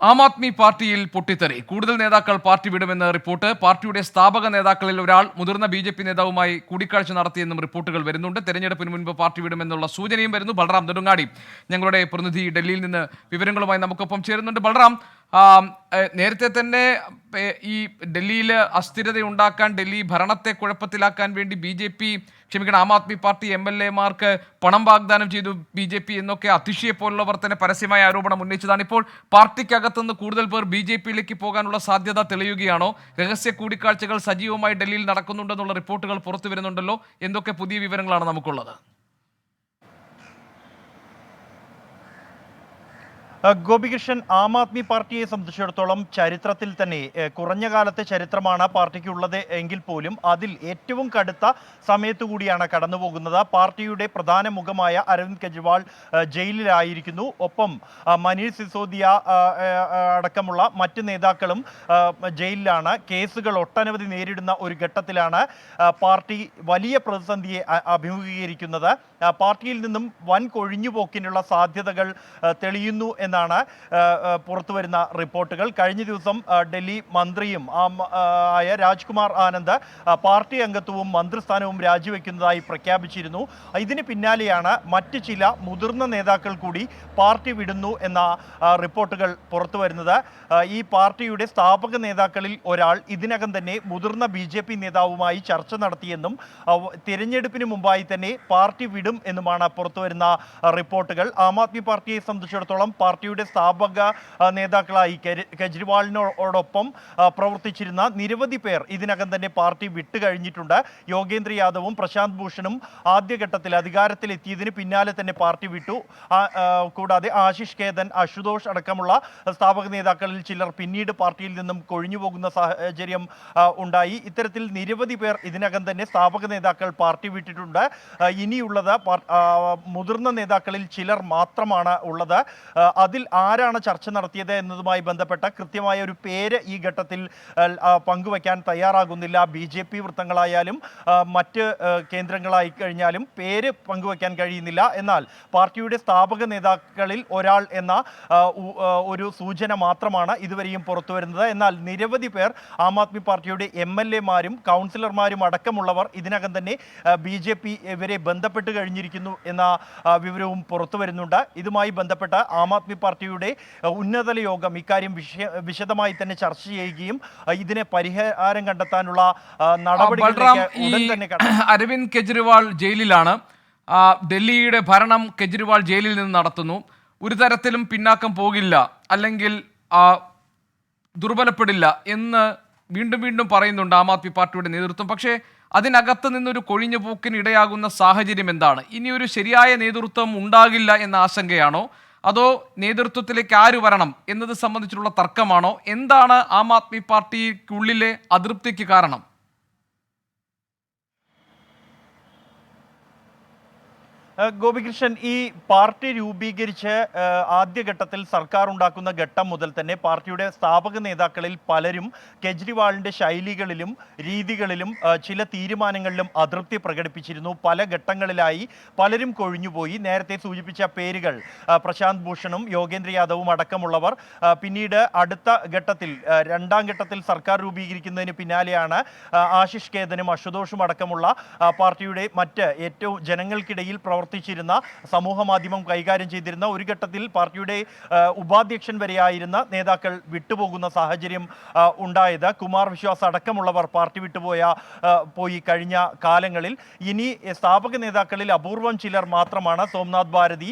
ആം ആദ്മി പാർട്ടിയിൽ പൊട്ടിത്തെറി. കൂടുതൽ നേതാക്കൾ പാർട്ടി വിടുമെന്ന് റിപ്പോർട്ട്. പാർട്ടിയുടെ സ്ഥാപക നേതാക്കളിൽ ഒരാൾ മുതിർന്ന ബി.ജെ.പി നേതാവുമായി കൂടിക്കാഴ്ച നടത്തിയെന്നും റിപ്പോർട്ടുകൾ വരുന്നുണ്ട്. തെരഞ്ഞെടുപ്പിന് മുൻപ് പാർട്ടി വിടുമെന്നുള്ള സൂചനയും വരുന്നു. ബൽറാം നെടുങ്ങാടി, ഞങ്ങളുടെ പ്രതിനിധി, ഡൽഹിയിൽ നിന്ന് വിവരങ്ങളുമായി നമുക്കൊപ്പം ചേരുന്നുണ്ട്. ബൽറാം, നേരത്തെ തന്നെ ഈ ഡൽഹിയിൽ അസ്ഥിരത ഉണ്ടാക്കാൻ, ഡൽഹി ഭരണത്തെ കുഴപ്പത്തിലാക്കാൻ വേണ്ടി Aam Aadmi party MLA mark പണം വാഗ്ദാനം ചെയ്തു ബി.ജെ.പി എന്നൊക്കെ അതിഷിയെപ്പോലുള്ളവർ തന്നെ പരസ്യമായ ആരോപണം ഉന്നയിച്ചതാണ്. ഇപ്പോൾ പാർട്ടിക്കകത്തുനിന്ന് കൂടുതൽ പേർ ബി.ജെ.പിയിലേക്ക് പോകാനുള്ള സാധ്യത തെളിയുകയാണോ? രഹസ്യ കൂടിക്കാഴ്ചകൾ സജീവമായി ഡൽഹിയിൽ നടക്കുന്നുണ്ടെന്നുള്ള റിപ്പോർട്ടുകൾ പുറത്തു വരുന്നുണ്ടല്ലോ. എന്തൊക്കെ പുതിയ വിവരങ്ങളാണ് നമുക്കുള്ളത്? ഗോപികൃഷ്ണൻ, ആം ആദ്മി പാർട്ടിയെ സംബന്ധിച്ചിടത്തോളം ചരിത്രത്തിൽ തന്നെ കുറഞ്ഞ കാലത്തെ ചരിത്രമാണ് പാർട്ടിക്കുള്ളത് എങ്കിൽ പോലും അതിൽ ഏറ്റവും കടുത്ത സമയത്തു കൂടിയാണ് കടന്നുപോകുന്നത്. പാർട്ടിയുടെ പ്രധാന മുഖമായ അരവിന്ദ് കെജ്രിവാൾ ജയിലിലായിരിക്കുന്നു. ഒപ്പം മനീഷ് സിസോദിയ അടക്കമുള്ള മറ്റ് നേതാക്കളും ജയിലിലാണ്. കേസുകൾ ഒട്ടനവധി നേരിടുന്ന ഒരു ഘട്ടത്തിലാണ് പാർട്ടി വലിയ പ്രതിസന്ധിയെ അഭിമുഖീകരിക്കുന്നത്. പാർട്ടിയിൽ നിന്നും വൻ കൊഴിഞ്ഞുപോക്കിനുള്ള സാധ്യതകൾ തെളിയുന്നു എന്നാണ് പുറത്തുവരുന്ന റിപ്പോർട്ടുകൾ. കഴിഞ്ഞ ദിവസം ഡൽഹി മന്ത്രിയും ആയ രാജ്കുമാർ ആനന്ദ് പാർട്ടി അംഗത്വവും മന്ത്രിസ്ഥാനവും രാജിവെക്കുന്നതായി പ്രഖ്യാപിച്ചിരുന്നു. ഇതിന് പിന്നാലെയാണ് മറ്റ് ചില മുതിർന്ന നേതാക്കൾ കൂടി പാർട്ടി വിടുന്നു എന്ന റിപ്പോർട്ടുകൾ പുറത്തുവരുന്നത്. ഈ പാർട്ടിയുടെ സ്ഥാപക നേതാക്കളിൽ ഒരാൾ ഇതിനകം തന്നെ മുതിർന്ന ബി.ജെ.പി നേതാവുമായി ചർച്ച നടത്തിയെന്നും തിരഞ്ഞെടുപ്പിന് മുമ്പായി തന്നെ പാർട്ടി വിടും എന്നുമാണ് പുറത്തുവരുന്ന റിപ്പോർട്ടുകൾ. ആം ആദ്മി പാർട്ടിയെ സംബന്ധിച്ചിടത്തോളം പാർട്ടിയുടെ സ്ഥാപക നേതാക്കളായി കെജ്രിവാളിനോടൊപ്പം പ്രവർത്തിച്ചിരുന്ന നിരവധി പേർ ഇതിനകം തന്നെ പാർട്ടി വിട്ടുകഴിഞ്ഞിട്ടുണ്ട്. യോഗേന്ദ്ര യാദവും പ്രശാന്ത് ഭൂഷണും ആദ്യഘട്ടത്തിൽ അധികാരത്തിലെത്തിയതിന് പിന്നാലെ തന്നെ പാർട്ടി വിട്ടു. കൂടാതെ ആശിഷ് കേതൻ, അശുതോഷ് അടക്കമുള്ള സ്ഥാപക നേതാക്കളിൽ ചിലർ പിന്നീട് പാർട്ടിയിൽ നിന്നും കൊഴിഞ്ഞുപോകുന്ന സാഹചര്യം ഉണ്ടായി. ഇത്തരത്തിൽ നിരവധി പേർ ഇതിനകം തന്നെ സ്ഥാപക നേതാക്കൾ പാർട്ടി വിട്ടിട്ടുണ്ട്. ഇനിയുള്ളത് മുതിർന്ന നേതാക്കളിൽ ചിലർ മാത്രമാണ് ഉള്ളത്. അതിൽ ആരാണ് ചർച്ച നടത്തിയത് എന്നതുമായി ബന്ധപ്പെട്ട കൃത്യമായ ഒരു പേര് ഈ ഘട്ടത്തിൽ പങ്കുവയ്ക്കാൻ തയ്യാറാകുന്നില്ല. ബി.ജെ.പി വൃത്തങ്ങളായാലും മറ്റ് കേന്ദ്രങ്ങളായി കഴിഞ്ഞാലും പേര് പങ്കുവയ്ക്കാൻ കഴിയുന്നില്ല. എന്നാൽ പാർട്ടിയുടെ സ്ഥാപക നേതാക്കളിൽ ഒരാൾ എന്ന ഒരു സൂചന മാത്രമാണ് ഇതുവരെയും പുറത്തു വരുന്നത്. എന്നാൽ നിരവധി പേർ ആം ആദ്മി പാർട്ടിയുടെ MLA-മാരും കൗൺസിലർമാരും അടക്കമുള്ളവർ ഇതിനകം തന്നെ ബി.ജെ.പി ഇവരെ ബന്ധപ്പെട്ട് കഴിഞ്ഞിരിക്കുന്നു എന്ന വിവരവും പുറത്തു വരുന്നുണ്ട്. ഇതുമായി ബന്ധപ്പെട്ട് ആം ആദ്മി പാർട്ടിയുടെ ഉന്നതതല യോഗം ഇക്കാര്യം വിശദമായി തന്നെ ചർച്ച ചെയ്യുകയും ഇതിനെ പരിഹാരം കണ്ടെത്താനുള്ള നടപടികളിലേക്ക് ഉടൻ തന്നെ അരവിന്ദ് കെജ്രിവാൾ ജയിലിലാണ്. ഡൽഹിയുടെ ഭരണം കെജ്രിവാൾ ജയിലിൽ നിന്ന് നടത്തുന്നു. ഒരു തരത്തിലും പിന്നാക്കം പോകില്ല, അല്ലെങ്കിൽ ദുർബലപ്പെടില്ല എന്ന് വീണ്ടും വീണ്ടും പറയുന്നുണ്ട് ആം ആദ്മി പാർട്ടിയുടെ നേതൃത്വം. പക്ഷേ അതിനകത്ത് നിന്നൊരു കൊഴിഞ്ഞു പോക്കിന് ഇടയാകുന്ന സാഹചര്യം എന്താണ്? ഇനിയൊരു ശരിയായ നേതൃത്വം ഉണ്ടാകില്ല എന്ന ആശങ്കയാണോ, അതോ നേതൃത്വത്തിലേക്ക് ആര് വരണം എന്നത് സംബന്ധിച്ചുള്ള തർക്കമാണോ? എന്താണ് ആം ആദ്മി പാർട്ടിക്കുള്ളിലെ അതൃപ്തിക്ക് കാരണം? ഗോപികൃഷ്ണൻ, ഈ പാർട്ടി രൂപീകരിച്ച് ആദ്യഘട്ടത്തിൽ സർക്കാർ ഉണ്ടാക്കുന്ന ഘട്ടം മുതൽ തന്നെ പാർട്ടിയുടെ സ്ഥാപക നേതാക്കളിൽ പലരും കെജ്രിവാളിൻ്റെ ശൈലികളിലും രീതികളിലും ചില തീരുമാനങ്ങളിലും അതൃപ്തി പ്രകടിപ്പിച്ചിരുന്നു. പല ഘട്ടങ്ങളിലായി പലരും കൊഴിഞ്ഞുപോയി. നേരത്തെ സൂചിപ്പിച്ച പേരുകൾ പ്രശാന്ത് ഭൂഷണും യോഗേന്ദ്ര യാദവും അടക്കമുള്ളവർ പിന്നീട് അടുത്ത ഘട്ടത്തിൽ രണ്ടാം ഘട്ടത്തിൽ സർക്കാർ രൂപീകരിക്കുന്നതിന് പിന്നാലെയാണ് ആശിഷ് കേതനും അശുതോഷും അടക്കമുള്ള പാർട്ടിയുടെ മറ്റ് ഏറ്റവും ജനങ്ങൾക്കിടയിൽ പ്രവർത്തിച്ചിരുന്ന, സമൂഹ മാധ്യമം കൈകാര്യം ചെയ്തിരുന്ന, ഒരു ഘട്ടത്തിൽ പാർട്ടിയുടെ ഉപാധ്യക്ഷൻ വരെയായിരുന്ന നേതാക്കൾ വിട്ടുപോകുന്ന സാഹചര്യം ഉണ്ടായത്. കുമാർ വിശ്വാസ് അടക്കമുള്ളവർ പാർട്ടി പോയി കഴിഞ്ഞ കാലങ്ങളിൽ. ഇനി സ്ഥാപക നേതാക്കളിൽ അപൂർവം ചിലർ മാത്രമാണ്, സോംനാഥ് ഭാരതി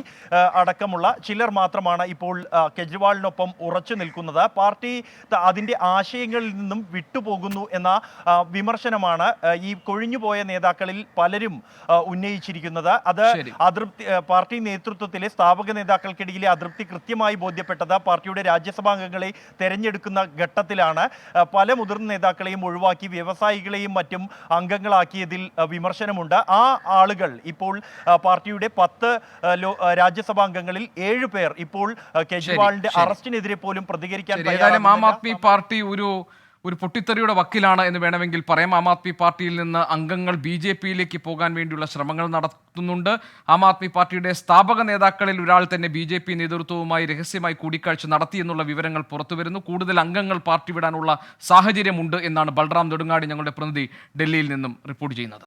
അടക്കമുള്ള ചിലർ മാത്രമാണ് ഇപ്പോൾ കെജ്രിവാളിനൊപ്പം ഉറച്ചു നിൽക്കുന്നത്. പാർട്ടി അതിൻ്റെ ആശയങ്ങളിൽ നിന്നും വിട്ടുപോകുന്നു എന്ന വിമർശനമാണ് ഈ കൊഴിഞ്ഞുപോയ നേതാക്കളിൽ പലരും ഉന്നയിച്ചിരിക്കുന്നത്. അത് അതൃപ്തി പാർട്ടി നേതൃത്വത്തിലെ സ്ഥാപക നേതാക്കൾക്കിടയിലെ അതൃപ്തി കൃത്യമായി ബോധ്യപ്പെട്ടത് പാർട്ടിയുടെ രാജ്യസഭാംഗങ്ങളെ തെരഞ്ഞെടുക്കുന്ന ഘട്ടത്തിലാണ്. പല മുതിർന്ന നേതാക്കളെയും ഒഴിവാക്കി വ്യവസായികളെയും മറ്റും അംഗങ്ങളാക്കിയതിൽ വിമർശനമുണ്ട്. ആ ആളുകൾ ഇപ്പോൾ പാർട്ടിയുടെ 10 രാജ്യസഭാംഗങ്ങളിൽ 7 പേർ ഇപ്പോൾ കെജ്രിവാളിന്റെ അറസ്റ്റിനെതിരെ പോലും പ്രതികരിക്കാൻ ആം ആദ്മി പാർട്ടി ഒരു പൊട്ടിത്തെറിയുടെ വക്കിലാണ് എന്ന് വേണമെങ്കിൽ പറയാം. ആം ആദ്മി പാർട്ടിയിൽ നിന്ന് അംഗങ്ങൾ BJP-യിലേക്ക് പോകാൻ വേണ്ടിയുള്ള ശ്രമങ്ങൾ നടത്തുന്നുണ്ട്. ആം ആദ്മി പാർട്ടിയുടെ സ്ഥാപക നേതാക്കളിൽ ഒരാൾ തന്നെ BJP നേതൃത്വവുമായി രഹസ്യമായി കൂടിക്കാഴ്ച നടത്തി എന്നുള്ള വിവരങ്ങൾ പുറത്തുവരുന്നു. കൂടുതൽ അംഗങ്ങൾ പാർട്ടി വിടാനുള്ള സാഹചര്യമുണ്ട് എന്നാണ് ബൽറാം നെടുങ്ങാടി, ഞങ്ങളുടെ പ്രതിനിധി, ഡൽഹിയിൽ നിന്നും റിപ്പോർട്ട് ചെയ്യുന്നത്.